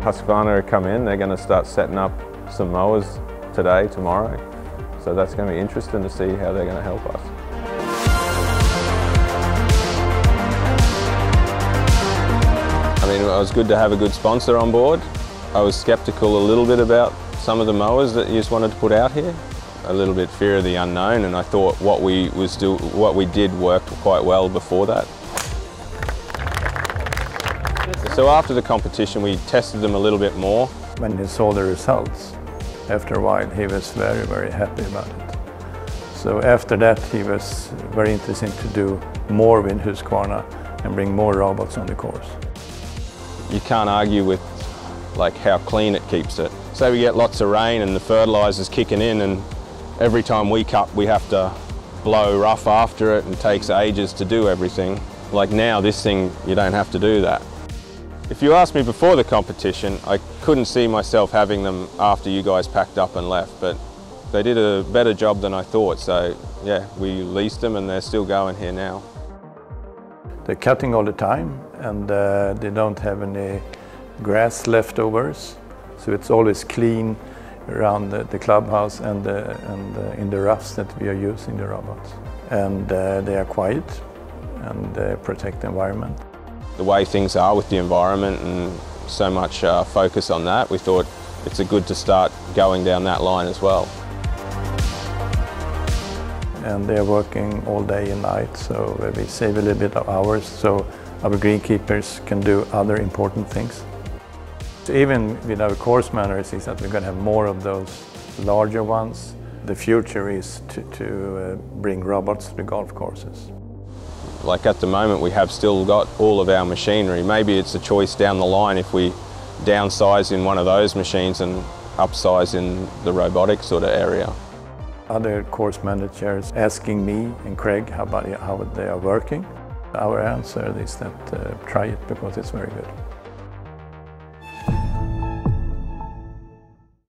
Husqvarna come in, they're going to start setting up some mowers today, tomorrow. So that's going to be interesting to see how they're going to help us. I mean, it was good to have a good sponsor on board. I was sceptical a little bit about some of the mowers that you just wanted to put out here. A little bit fear of the unknown, and I thought what we did worked quite well before that. So after the competition, we tested them a little bit more. When he saw the results, after a while, he was very, very happy about it. So after that, he was very interested to do more with Husqvarna and bring more robots on the course. You can't argue with how clean it keeps it. Say we get lots of rain and the fertiliser's kicking in, and every time we cut we have to blow rough after it and it takes ages to do everything. Like now, this thing, you don't have to do that. If you asked me before the competition, I couldn't see myself having them after you guys packed up and left, but they did a better job than I thought, so yeah, we leased them and they're still going here now. They're cutting all the time, and they don't have any grass leftovers, so it's always clean around the clubhouse and in the roughs that we are using the robots. And they are quiet and they protect the environment. The way things are with the environment and so much focus on that, we thought it's good to start going down that line as well. And they're working all day and night, so we save a little bit of hours so our greenkeepers can do other important things. So even with our course managers, is that we're going to have more of those larger ones. The future is to bring robots to the golf courses. Like at the moment, we have still got all of our machinery. Maybe it's a choice down the line if we downsize in one of those machines and upsize in the robotic sort of area. Other course managers asking me and Craig how they are working. Our answer is that try it because it's very good.